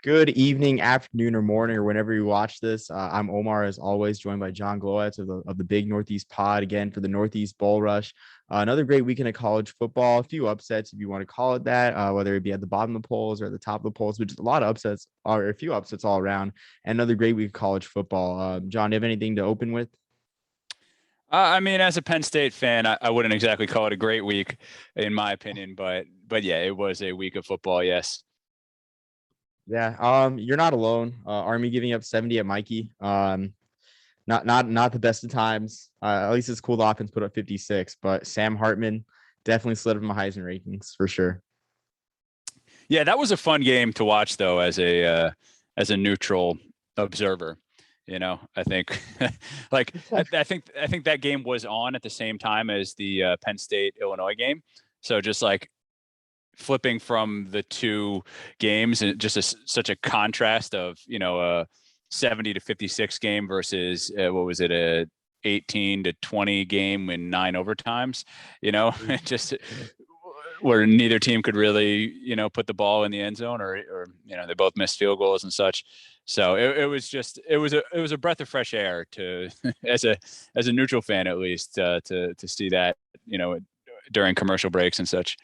Good evening, afternoon, or morning, or whenever you watch this. I'm Omar, as always, joined by John Glowatz of the Big Northeast Pod again for the Northeast Bull Rush. Another great weekend of college football. A few upsets, if you want to call it that, whether it be at the bottom of the polls or at the top of the polls, but just a lot of upsets, or a few upsets all around. And another great week of college football. John, do you have anything to open with? As a Penn State fan, I wouldn't exactly call it a great week, in my opinion, but yeah, it was a week of football. Yes. Yeah, you're not alone. Army giving up 70 at Mikey. Not the best of times. At least his cool offense put up 56, but Sam Hartman definitely slid up my Heisman rankings for sure. Yeah, that was a fun game to watch, though, as a neutral observer. I think I think that game was on at the same time as the Penn State Illinois game. So just like flipping from the two games, and just such a contrast of a 70-56 game versus what was it, a 18-20 game in 9 overtimes. Just where neither team could really put the ball in the end zone, or they both missed field goals and such. So it was a breath of fresh air to as a neutral fan, at least, to see that during commercial breaks and such.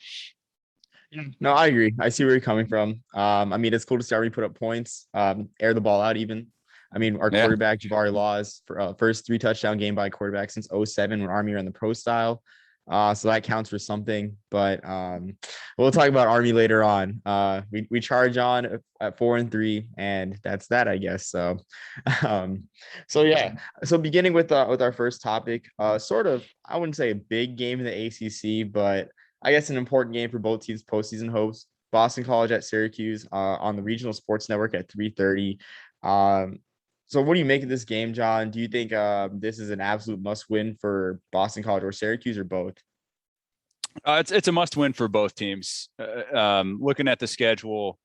No, I agree. I see where you're coming from. It's cool to see Army put up points, air the ball out even. Our Yeah. quarterback, Jabari Laws, for first 3 touchdown game by a quarterback since 07 when Army ran the pro style. So that counts for something. But we'll talk about Army later on. We charge on at 4-3, and that's that, I guess. So, yeah. So beginning with our first topic, sort of, I wouldn't say a big game in the ACC, but I guess an important game for both teams' postseason hopes. Boston College at Syracuse on the Regional Sports Network at 3:30. So what do you make of this game, John? Do you think this is an absolute must-win for Boston College or Syracuse, or both? It's a must-win for both teams. Looking at the schedule,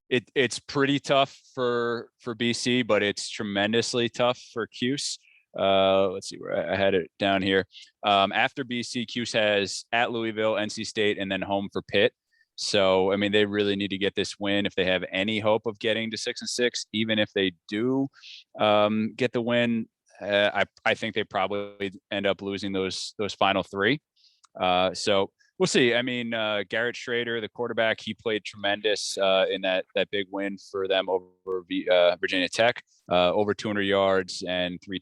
it's pretty tough for BC, but it's tremendously tough for Cuse. Let's see where I had it down here. After BC, Cuse has at Louisville, NC State, and then home for Pitt. So, they really need to get this win if they have any hope of getting to 6-6. Even if they do get the win, I think they probably end up losing those final three. So we'll see. Garrett Schrader, the quarterback, he played tremendous in that big win for them over Virginia Tech, over 200 yards and 2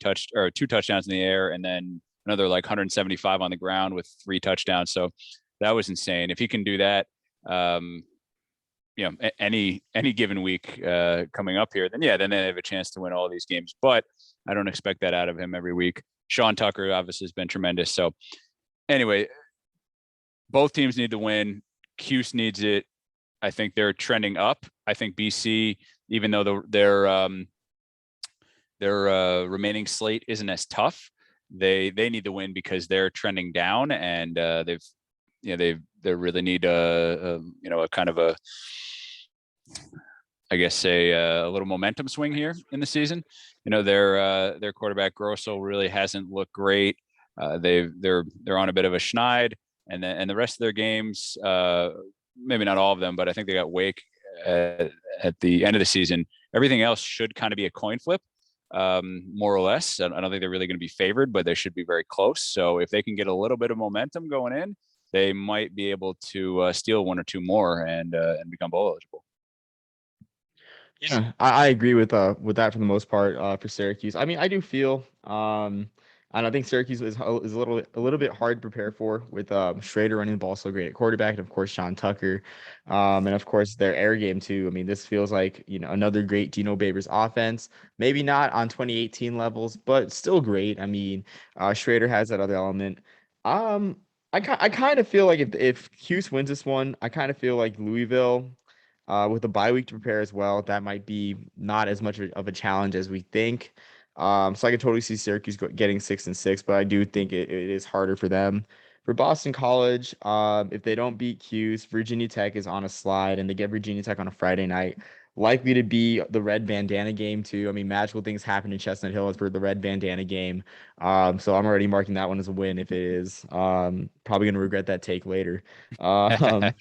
touchdowns in the air, and then another like 175 on the ground with 3 touchdowns. So that was insane. If he can do that, any given week coming up here, then they have a chance to win all these games. But I don't expect that out of him every week. Sean Tucker obviously has been tremendous. So anyway, both teams need to win. Cuse needs it. I think they're trending up. I think BC, even though their remaining slate isn't as tough, they need to win because they're trending down, and they really need a kind of a little momentum swing here in the season. Their quarterback Grossel really hasn't looked great. They're on a bit of a schneid, and the rest of their games, maybe not all of them, but I think they got Wake at the end of the season. Everything else should kind of be a coin flip, more or less. I don't think they're really going to be favored, but they should be very close. So if they can get a little bit of momentum going in, they might be able to steal 1 or 2 more and become bowl eligible. Yeah, I agree with that for the most part for Syracuse. I do feel and I think Syracuse is a little bit hard to prepare for with Schrader running the ball so great at quarterback, and of course Sean Tucker, and of course their air game too. This feels like another great Gino Babers offense. Maybe not on 2018 levels, but still great. Schrader has that other element. I kind of feel like if Cuse wins this one, I kind of feel like Louisville, with a bye week to prepare as well, that might be not as much of a challenge as we think. So I could totally see Syracuse getting 6-6, but I do think it is harder for them. For Boston College, if they don't beat Cuse, Virginia Tech is on a slide, and they get Virginia Tech on a Friday night. Likely to be the red bandana game too. Magical things happen in Chestnut Hill as for the red bandana game. So I'm already marking that one as a win if it is. Probably gonna regret that take later. But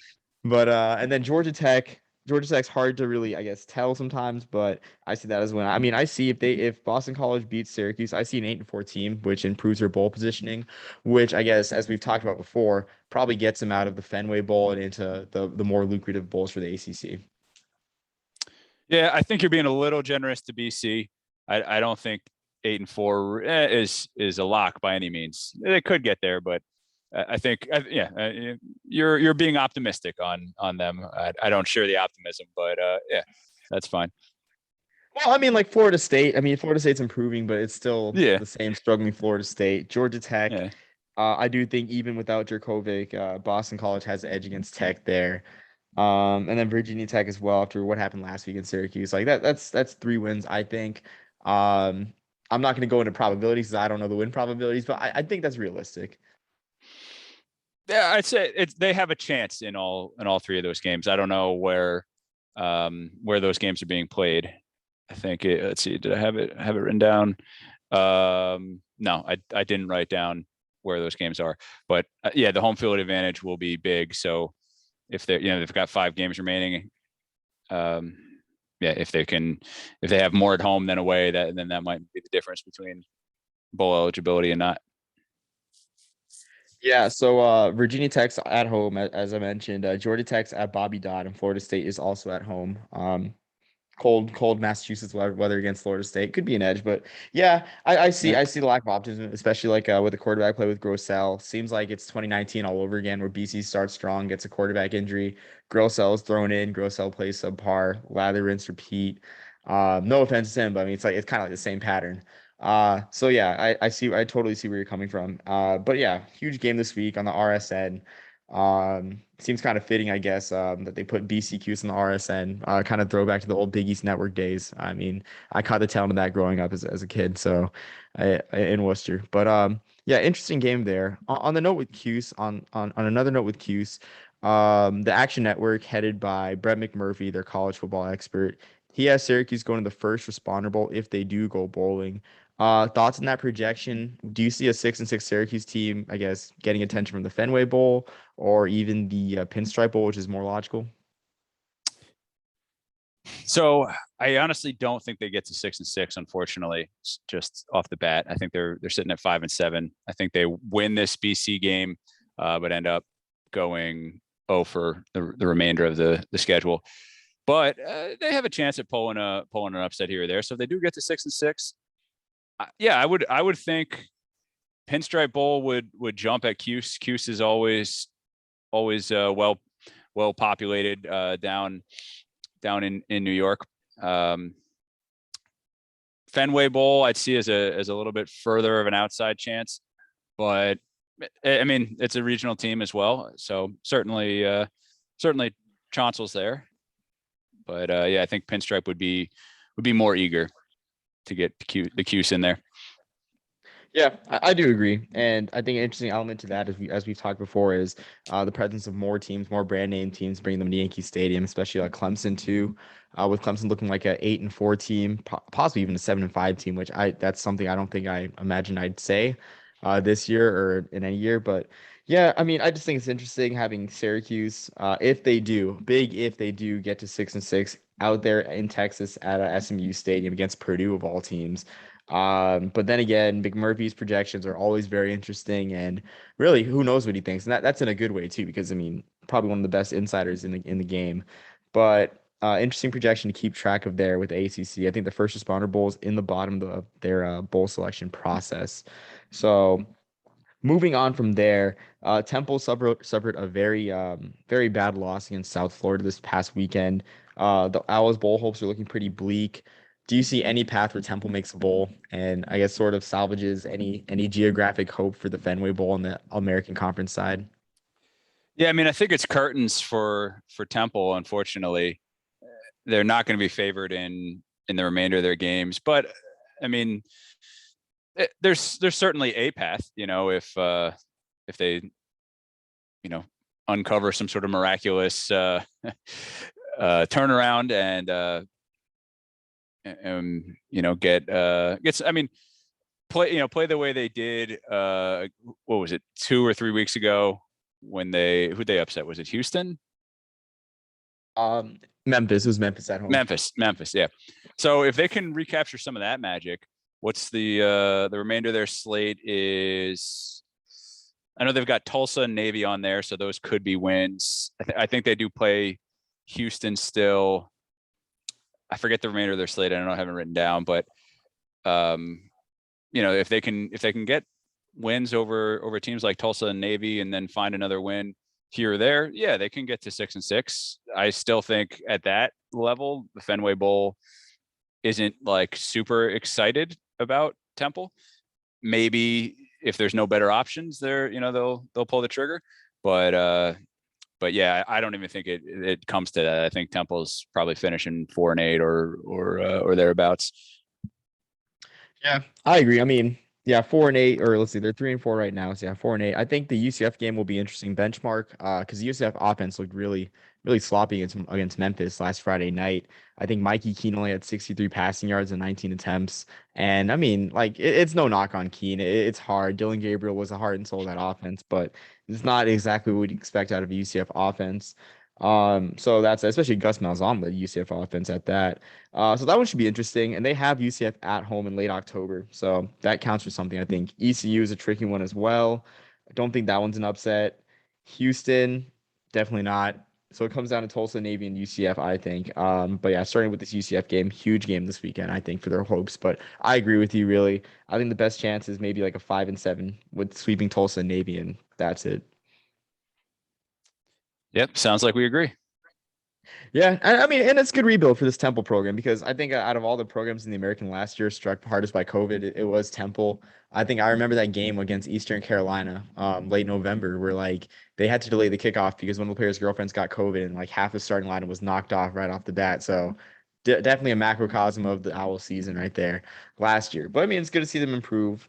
and then Georgia Tech, Georgia Tech's hard to really, I guess, tell sometimes, but I see that as when I mean I see if Boston College beats Syracuse, I see an 8-4 team, which improves their bowl positioning, which I guess as we've talked about before, probably gets them out of the Fenway Bowl and into the more lucrative bowls for the ACC. Yeah, I think you're being a little generous to BC. I don't think 8-4 is a lock by any means. It could get there, but I think you're being optimistic on them. I don't share the optimism, but yeah, that's fine. Well, I mean, like Florida State. I mean, Florida State's improving, but it's still Yeah, the same struggling Florida State. Georgia Tech. yeah. I do think even without Djokovic, Boston College has the edge against Tech there. And then Virginia Tech as well after what happened last week in Syracuse. Like that's 3 wins, I think. Um, I'm not going to go into probabilities because I don't know the win probabilities, but I think that's realistic. Yeah, I'd say they have a chance in all three of those games. I don't know where those games are being played. I think let's see, did I have it written down? No, I didn't write down where those games are, but yeah, the home field advantage will be big. So if they've got 5 games remaining, yeah, if they have more at home than away, then that might be the difference between bowl eligibility and not. Yeah, so Virginia Tech's at home, as I mentioned. Georgia Tech's at Bobby Dodd, and Florida State is also at home. Cold Massachusetts weather against Florida State could be an edge, but yeah, I see Yeah. I see the lack of optimism, especially like with the quarterback play with Grossell. Seems like it's 2019 all over again, where BC starts strong, gets a quarterback injury, Grossell's thrown in, Grossell plays subpar, lather, rinse, repeat. No offense to him, but I mean it's kind of like the same pattern. So yeah, I totally see where you're coming from. But yeah, huge game this week on the RSN. Seems kind of fitting, I guess, that they put BCQs in the RSN, kind of throwback to the old Big East Network days. I mean, I caught the tail end of that growing up as a kid, so in Worcester. But yeah, interesting game there. On the note with Cuse, on another note with Cuse, the Action Network, headed by Brett McMurphy, their college football expert, he has Syracuse going to the first responder bowl if they do go bowling. Thoughts on that projection? Do you see a 6-6 Syracuse team, I guess, getting attention from the Fenway Bowl or even the Pinstripe Bowl, which is more logical? So I honestly don't think they get to 6-6. Unfortunately, just off the bat, I think they're sitting at 5-7. I think they win this BC game, but end up going for the remainder of the schedule. But they have a chance at pulling an upset here or there. So if they do get to 6-6, yeah, I would think Pinstripe Bowl would jump at Cuse. Cuse is always well populated down in New York. Fenway Bowl I'd see as a little bit further of an outside chance, but I mean it's a regional team as well, so certainly chances there. But yeah, I think Pinstripe would be more eager to get the Cuse in there. Yeah, I do agree, and I think an interesting element to that, as we've talked before, is the presence of more teams, more brand name teams, bringing them to Yankee Stadium, especially like Clemson too, with Clemson looking like a 8-4 team, possibly even a 7-5 team, which that's something I don't think I imagined I'd say this year or in any year, but yeah, I mean, I just think it's interesting having Syracuse, if they do get to 6-6 out there in Texas at a SMU stadium against Purdue of all teams. But then again, McMurphy's projections are always very interesting, and really, who knows what he thinks, and that's in a good way too, because I mean, probably one of the best insiders in the game. But interesting projection to keep track of there with the ACC. I think the first responder bowl is in the bottom of their bowl selection process. So moving on from there, Temple suffered a very bad loss against South Florida this past weekend. The Owls bowl hopes are looking pretty bleak. Do you see any path where Temple makes a bowl and I guess sort of salvages any geographic hope for the Fenway Bowl on the American Conference side? Yeah, I mean I think it's curtains for Temple. Unfortunately, they're not going to be favored in the remainder of their games, but I mean there's certainly a path, if they, uncover some sort of miraculous turnaround and gets, I mean, play the way they did. What was it, 2 or 3 weeks ago when who they upset? Was it Houston? Memphis. It was Memphis at home. Memphis, yeah. So if they can recapture some of that magic, what's the remainder of their slate is? I know they've got Tulsa and Navy on there, so those could be wins. I think they do play Houston still. I forget the remainder of their slate. I don't know, I haven't written down, but if they can get wins over teams like Tulsa and Navy, and then find another win here or there, yeah, they can get to 6-6. I still think at that level, the Fenway Bowl isn't like super excited about Temple. Maybe if there's no better options there, they'll pull the trigger. But yeah, I don't even think it comes to that. I think Temple's probably finishing 4-8 or thereabouts. Yeah, I agree. I mean, yeah, 4-8, or let's see, they're 3-4 right now. So yeah, 4-8. I think the UCF game will be interesting benchmark because the UCF offense looked really, really sloppy against Memphis last Friday night. I think Mikey Keene only had 63 passing yards and 19 attempts. And I mean, like, it's no knock on Keene. It's hard. Dylan Gabriel was the heart and soul of that offense, but it's not exactly what we'd expect out of a UCF offense. So that's especially Gus Malzahn, the UCF offense at that. So that one should be interesting. And they have UCF at home in late October. So that counts for something, I think. ECU is a tricky one as well. I don't think that one's an upset. Houston, definitely not. So it comes down to Tulsa, Navy, and UCF, I think. But yeah, starting with this UCF game, huge game this weekend, I think, for their hopes. But I agree with you, really. I think the best chance is maybe like a 5-7 with sweeping Tulsa and Navy, and that's it. Yep, sounds like we agree. Yeah, and I mean, and it's good rebuild for this Temple program because I think out of all the programs in the American last year struck hardest by COVID, it was Temple. I think I remember that game against Eastern Carolina, late November, where like they had to delay the kickoff because one of the players' girlfriends got COVID and like half the starting lineup was knocked off right off the bat. So definitely a macrocosm of the Owl season right there last year. But I mean, it's good to see them improve.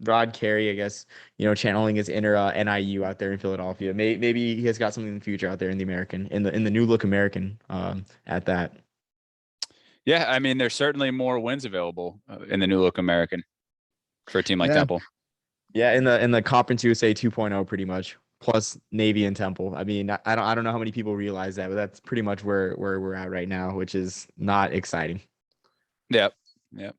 Rod Carey, I guess, channeling his inner NIU out there in Philadelphia. Maybe he has got something in the future out there in the American, in the new look American, at that. Yeah, I mean, there's certainly more wins available in the new look American for a team like Yeah. Temple. Yeah, in the Conference USA 2.0, pretty much, plus Navy and Temple. I mean, I don't know how many people realize that, but that's pretty much where we're at right now, which is not exciting. Yep. Yep.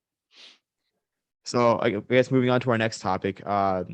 So I guess moving on to our next topic. I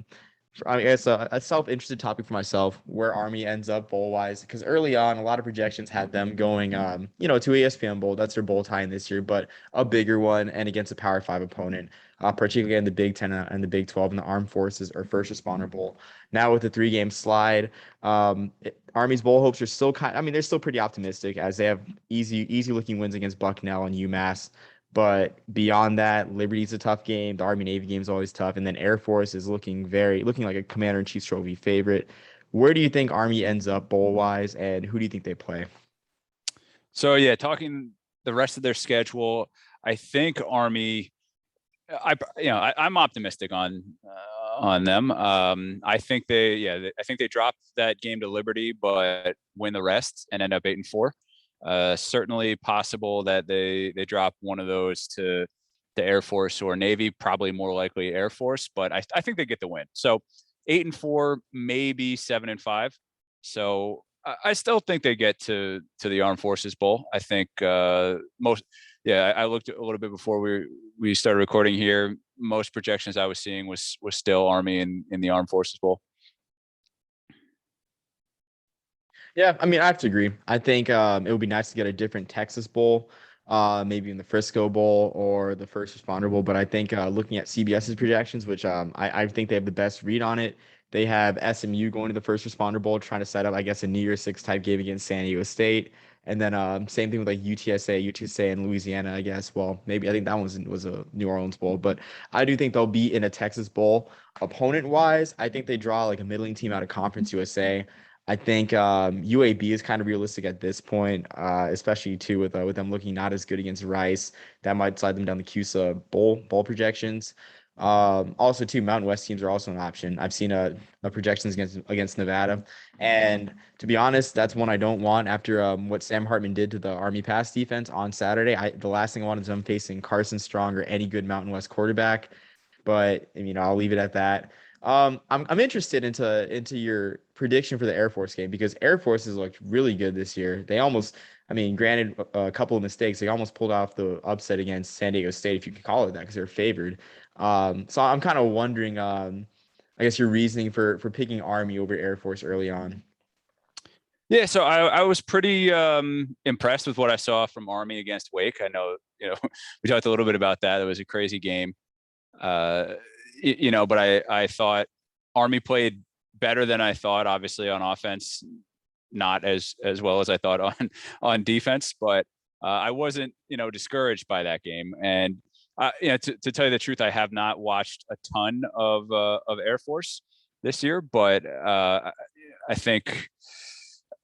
guess a self-interested topic for myself, where Army ends up bowl-wise, because early on, a lot of projections had them going, to ESPN Bowl. That's their bowl tie in this year, but a bigger one and against a Power 5 opponent, particularly in the Big 10 and the Big 12 and the Armed Forces or First Responder Bowl. Now with the 3-game slide, Army's bowl hopes are still they're still pretty optimistic as they have easy-looking wins against Bucknell and UMass. But beyond that, Liberty's a tough game. The Army Navy game is always tough, and then Air Force is looking like a Commander in Chief's Trophy favorite. Where do you think Army ends up bowl wise, and who do you think they play? So yeah, talking the rest of their schedule, I think Army. I'm optimistic on them. I think I think they dropped that game to Liberty, but win the rest and end up 8-4. Certainly possible that they drop one of those to the Air Force or Navy, probably more likely Air Force, but I think they get the win. So 8-4, maybe 7-5. So I still think they get to the Armed Forces Bowl. I think I looked a little bit before we started recording here. Most projections I was seeing was still Army in the Armed Forces Bowl. Yeah, I mean, I have to agree. I think it would be nice to get a different Texas Bowl, maybe in the Frisco Bowl or the First Responder Bowl. But I think looking at CBS's projections, which I think they have the best read on it, they have SMU going to the First Responder Bowl, trying to set up, I guess, a New Year's Six type game against San Diego State. And then same thing with like UTSA and Louisiana, I guess. Well, maybe I think that one was a New Orleans Bowl, but I do think they'll be in a Texas Bowl. Opponent wise, I think they draw like a middling team out of Conference USA. I think UAB is kind of realistic at this point, especially too with them looking not as good against Rice. That might slide them down the CUSA bowl projections. Also, too, Mountain West teams are also an option. I've seen a projections against Nevada, and to be honest, that's one I don't want after what Sam Hartman did to the Army pass defense on Saturday. The last thing I wanted is them facing Carson Strong or any good Mountain West quarterback. But I'll leave it at that. I'm interested into your prediction for the Air Force game because Air Force has looked really good this year. They almost, I mean, granted a couple of mistakes, they almost pulled off the upset against San Diego State, if you could call it that, because they're favored. So I'm kind of wondering, I guess your reasoning for picking Army over Air Force early on. Yeah, so I was pretty impressed with what I saw from Army against Wake. I know, we talked a little bit about that. It was a crazy game. Uh, but I thought Army played better than I thought, obviously on offense, not as well as I thought on defense, but I wasn't, discouraged by that game. And to tell you the truth, I have not watched a ton of Air Force this year, but I think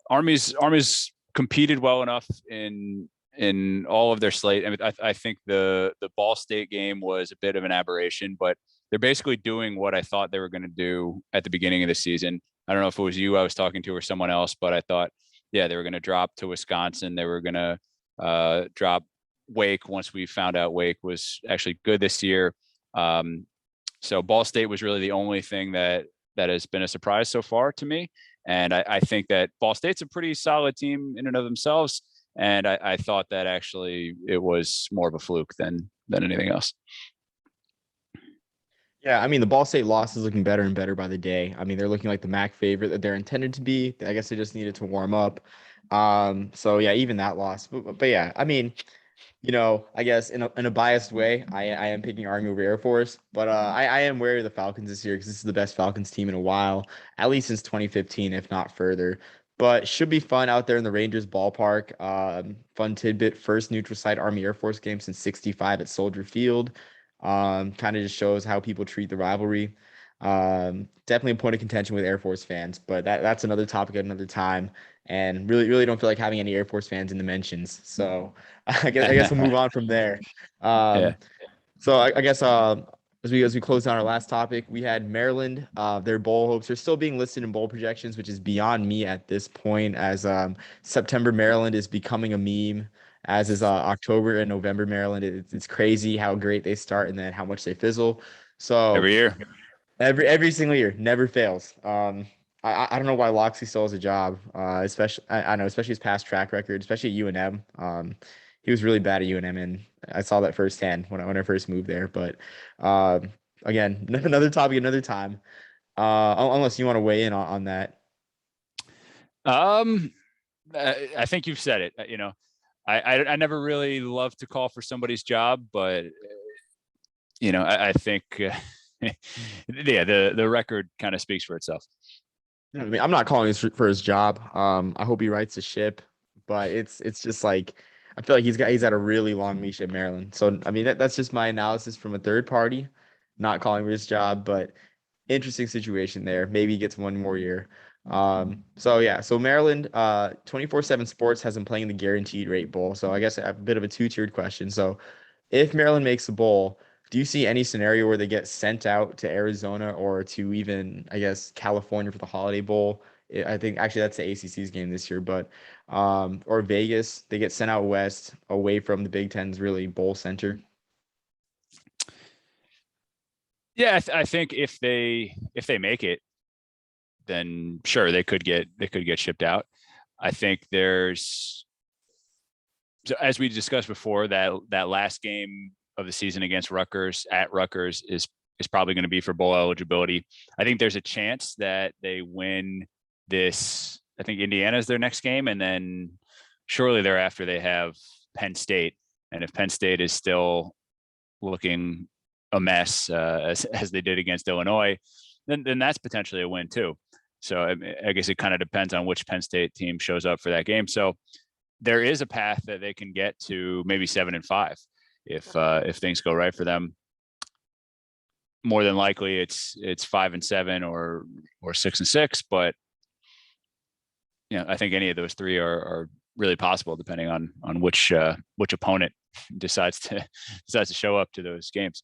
Army's competed well enough in all of their slate. I mean, I think the Ball State game was a bit of an aberration, but they're basically doing what I thought they were going to do at the beginning of the season. I don't know if it was you I was talking to or someone else, but I thought, yeah, they were going to drop to Wisconsin. They were going to drop Wake once we found out Wake was actually good this year. So Ball State was really the only thing that has been a surprise so far to me. And I think that Ball State's a pretty solid team in and of themselves. And I thought that actually it was more of a fluke than anything else. Yeah, I mean the Ball State loss is looking better and better by the day. I mean they're looking like the MAC favorite that they're intended to be. I guess they just needed to warm up. So yeah, even that loss. But yeah, I mean, I guess in a biased way, I am picking Army over Air Force, but I am wary of the Falcons this year because this is the best Falcons team in a while, at least since 2015, if not further. But should be fun out there in the Rangers ballpark. Fun tidbit: first neutral site Army Air Force game since '65 at Soldier Field. Kind of just shows how people treat the rivalry. Definitely a point of contention with Air Force fans, but that's another topic at another time. And really don't feel like having any Air Force fans in the mentions. So I guess we'll move on from there. Yeah. So I guess as we close down our last topic, we had Maryland. Their bowl hopes are still being listed in bowl projections, which is beyond me at this point. As September Maryland is becoming a meme, as is October and November Maryland. It's crazy how great they start and then how much they fizzle. So Every year. every single year, never fails. I don't know why Loxley still has a job, especially I know, especially his past track record, especially at UNM. He was really bad at UNM, and I saw that firsthand when I first moved there. But again, another topic, another time. Unless you want to weigh in on that. I think you've said it. I never really love to call for somebody's job, but I think yeah, the record kind of speaks for itself. I mean, I'm not calling for his job. I hope he rights the ship, but it's just like I feel like he's got a really long leash at Maryland. So I mean that's just my analysis from a third party, not calling for his job, but interesting situation there. Maybe he gets one more year. So yeah, so Maryland, 24/7 Sports has him playing the Guaranteed Rate Bowl. So I guess I have a bit of a two-tiered question. So if Maryland makes the bowl, do you see any scenario where they get sent out to Arizona or to even, I guess, California for the Holiday Bowl? I think actually that's the ACC's game this year, but or Vegas, they get sent out west away from the Big Ten's really bowl center. Yeah, I think if they make it, then sure they could get shipped out. I think there's, as we discussed before, that last game of the season against Rutgers at Rutgers is probably going to be for bowl eligibility. I think there's a chance that they win this. I think Indiana is their next game, and then shortly thereafter they have Penn State. And if Penn State is still looking a mess as they did against Illinois, then that's potentially a win too. So I guess it kind of depends on which Penn State team shows up for that game. So there is a path that they can get to maybe 7-5 if things go right for them. More than likely, it's 5-7 or 6-6. But I think any of those three are really possible, depending on which opponent decides to show up to those games.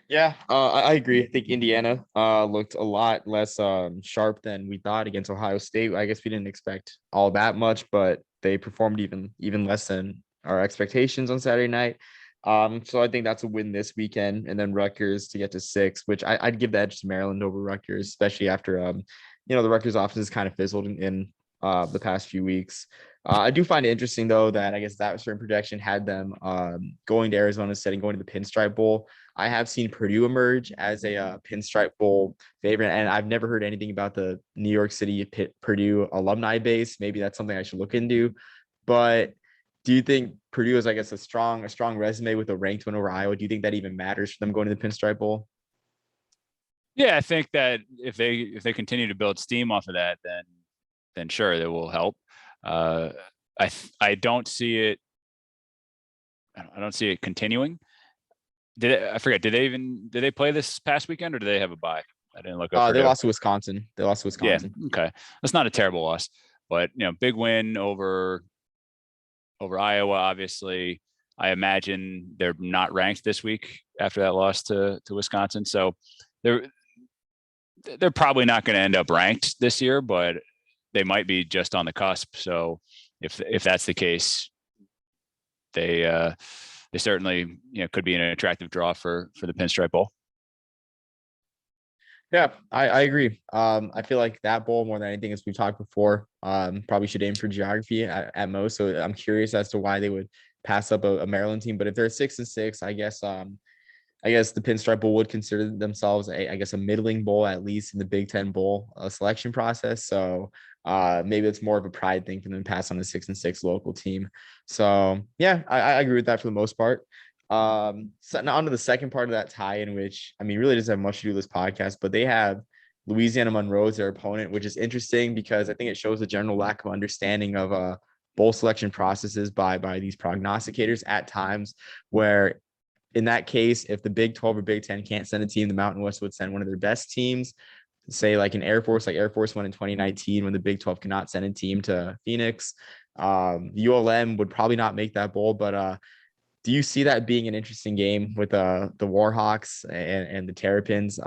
Yeah, I agree. I think Indiana looked a lot less sharp than we thought against Ohio State. I guess we didn't expect all that much, but they performed even less than our expectations on Saturday night. So I think that's a win this weekend, and then Rutgers to get to 6, which I'd give the edge to Maryland over Rutgers, especially after the Rutgers offense has kind of fizzled in the past few weeks. I do find it interesting though that I guess that certain projection had them going to Arizona instead of going to the Pinstripe Bowl. I have seen Purdue emerge as a Pinstripe Bowl favorite, and I've never heard anything about the New York City Purdue alumni base. Maybe that's something I should look into. But do you think Purdue is, I guess, a strong resume with a ranked win over Iowa? Do you think that even matters for them going to the Pinstripe Bowl? Yeah, I think that if they continue to build steam off of that, then sure, that will help. I don't see it. I don't see it continuing. I forget? Did they play this past weekend or do they have a bye? I didn't look up. They lost to Wisconsin. Yeah, okay, that's not a terrible loss, but big win over Iowa. Obviously, I imagine they're not ranked this week after that loss to Wisconsin, so they're probably not going to end up ranked this year, but they might be just on the cusp. So if that's the case, they certainly could be an attractive draw for the Pinstripe Bowl. Yeah, I agree. I feel like that bowl more than anything, as we've talked before, probably should aim for geography at most. So I'm curious as to why they would pass up a Maryland team. But if they're 6-6, I guess the Pinstripe Bowl would consider themselves a middling bowl, at least in the Big Ten Bowl selection process. So maybe it's more of a pride thing for them to pass on a 6-6 local team. So yeah, I agree with that for the most part. So now on to the second part of that tie, in which, I mean, really doesn't have much to do with this podcast, but they have Louisiana Monroe as their opponent, which is interesting because I think it shows a general lack of understanding of bowl selection processes by these prognosticators at times, where in that case, if the Big 12 or Big 10 can't send a team, the Mountain West would send one of their best teams, say like an Air Force, like Air Force One in 2019, when the Big 12 cannot send a team to Phoenix. ULM would probably not make that bowl, but do you see that being an interesting game with the Warhawks and the Terrapins?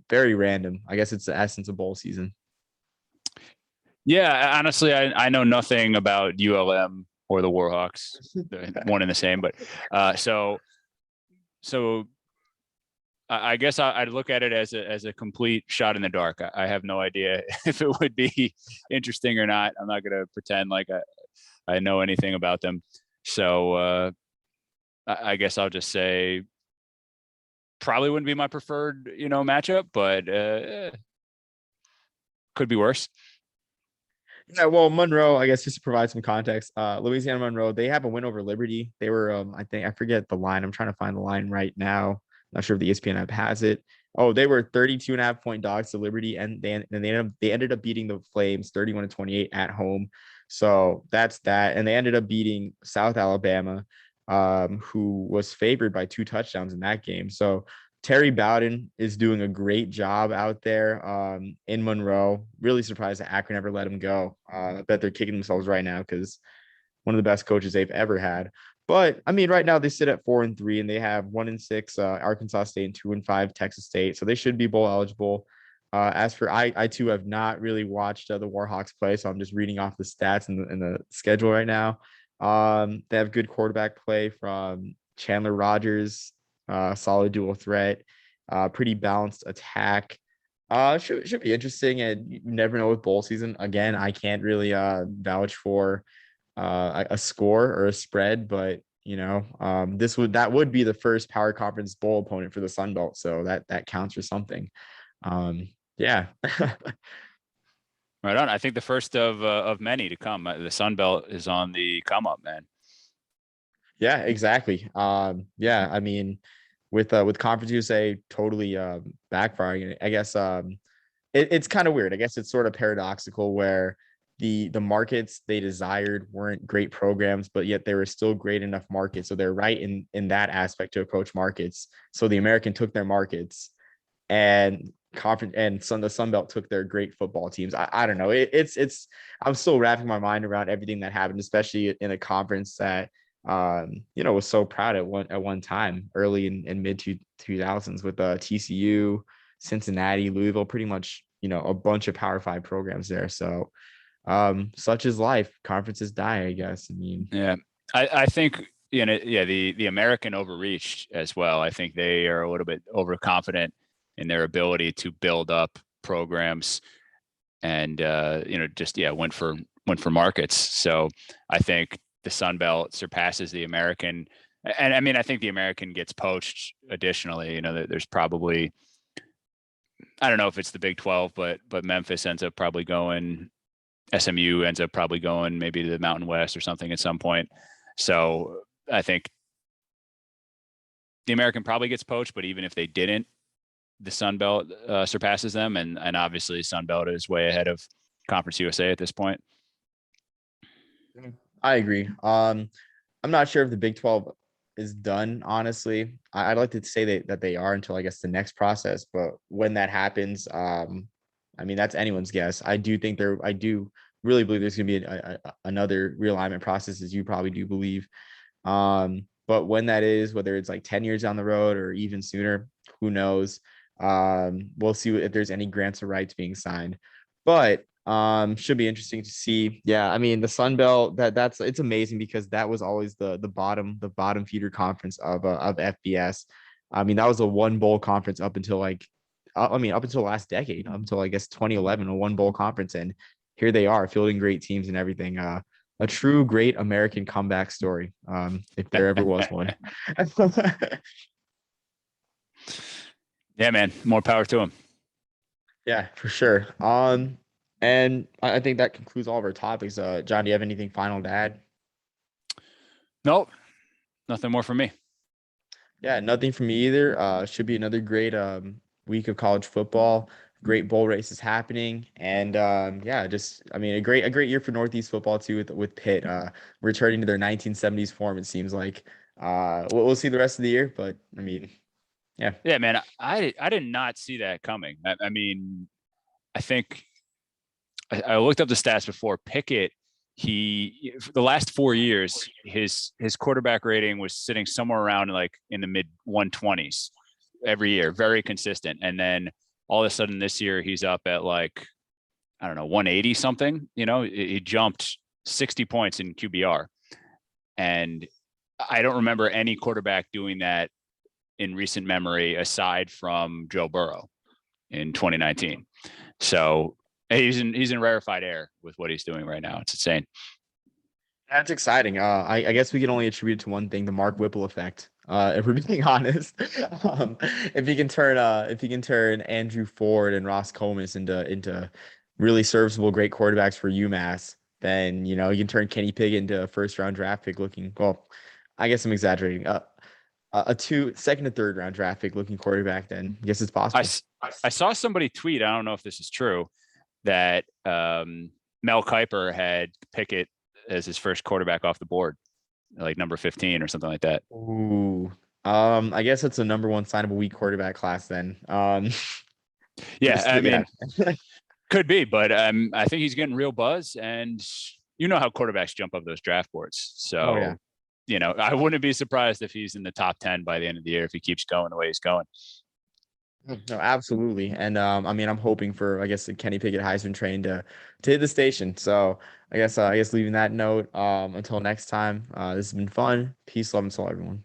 Very random. I guess it's the essence of bowl season. Yeah, honestly, I know nothing about ULM or the Warhawks, one and the same, but so I guess I'd look at it as a complete shot in the dark. I have no idea if it would be interesting or not. I'm not going to pretend like I know anything about them. So I guess I'll just say probably wouldn't be my preferred, matchup, but could be worse. Yeah, well, Monroe, I guess just to provide some context, Louisiana Monroe, they have a win over Liberty. They were, I forget the line. I'm trying to find the line right now. Not sure if the ESPN app has it. Oh, they were 32.5-point dogs to Liberty, and they ended up beating the Flames 31-28 at home. So that's that. And they ended up beating South Alabama, who was favored by 2 touchdowns in that game. So Terry Bowden is doing a great job out there in Monroe. Really surprised that Akron never let him go. I bet they're kicking themselves right now because one of the best coaches they've ever had. But I mean, right now they sit at 4-3, and they have 1-6 Arkansas State and 2-5 Texas State, so they should be bowl eligible. As for I too have not really watched the Warhawks play, so I'm just reading off the stats in the schedule right now. They have good quarterback play from Chandler Rogers, solid dual threat, pretty balanced attack. Should be interesting, and you never know with bowl season. Again, I can't really vouch for a score or a spread, but that would be the first power conference bowl opponent for the Sun Belt, so that counts for something. Yeah. Right on. I think the first of many to come. The Sun Belt is on the come up, man. Yeah, exactly. Yeah, I mean, with Conference USA totally backfiring, I guess it's kind of weird. I guess it's sort of paradoxical where the markets they desired weren't great programs, but yet they were still great enough markets. So they're right in that aspect to approach markets. So the American took their markets, and the Sun Belt took their great football teams. I don't know. It's I'm still wrapping my mind around everything that happened, especially in a conference that was so proud at one time early in mid 2000s with TCU, Cincinnati, Louisville, pretty much a bunch of Power 5 programs there. So such is life. Conferences die, I guess. I mean, yeah, I think The American overreached as well. I think they are a little bit overconfident in their ability to build up programs, and went for markets. So I think the Sun Belt surpasses the American, and I mean I think the American gets poached additionally. There's probably, I don't know if it's the Big 12, but Memphis ends up probably going. SMU ends up probably going maybe to the Mountain West or something at some point. So I think the American probably gets poached, but even if they didn't, the Sun Belt surpasses them, and obviously Sun Belt is way ahead of Conference USA at this point. I agree. I'm not sure if the Big 12 is done, honestly. I'd like to say that they are until I guess the next process, but when that happens, I mean that's anyone's guess. I do really believe there's going to be another realignment process, as you probably do believe. But when that is, whether it's like 10 years down the road or even sooner, who knows? We'll see if there's any grants or rights being signed, but should be interesting to see. Yeah, I mean the Sun Belt, it's amazing because that was always the bottom feeder conference of FBS. I mean that was a one bowl conference up until up until last decade, up until I guess 2011, a one bowl conference, and here they are fielding great teams and everything. A true great American comeback story, if there ever was one. Yeah, man, more power to him. Yeah, for sure. And I think that concludes all of our topics. John, do you have anything final to add? Nope, nothing more from me. Yeah, nothing from me either. Should be another great week of college football. Great bowl races happening, and a great year for Northeast football too, with Pitt returning to their 1970s form. It seems like we'll see the rest of the year, but I mean, yeah, man, I did not see that coming. I mean, I think I looked up the stats before. Pickett, the last 4 years, his quarterback rating was sitting somewhere around like in the mid 120s every year, very consistent. And then all of a sudden this year he's up at like, I don't know, 180 something. He jumped 60 points in QBR, and I don't remember any quarterback doing that in recent memory aside from Joe Burrow in 2019. So he's in rarefied air with what he's doing right now. It's insane. That's exciting. I guess we can only attribute it to one thing: the Mark Whipple effect. If we're being honest, if he can turn Andrew Ford and Ross Comas into really serviceable, great quarterbacks for UMass, then you can turn Kenny Pickett into a first-round draft pick looking. Well, I guess I'm exaggerating. A second to third round draft pick looking quarterback, then I guess it's possible. I saw somebody tweet, I don't know if this is true, that Mel Kiper had Pickett as his first quarterback off the board, like number 15 or something like that. Ooh. I guess it's a number one signable weak quarterback class then. Yeah, I mean, could be, but I think he's getting real buzz, and you know how quarterbacks jump up those draft boards. So, I wouldn't be surprised if he's in the top 10 by the end of the year if he keeps going the way he's going. No, absolutely. And I mean, I'm hoping for, I guess, the Kenny Pickett Heisman train to hit the station. So I guess leaving that note, until next time, this has been fun. Peace, love, and soul, everyone.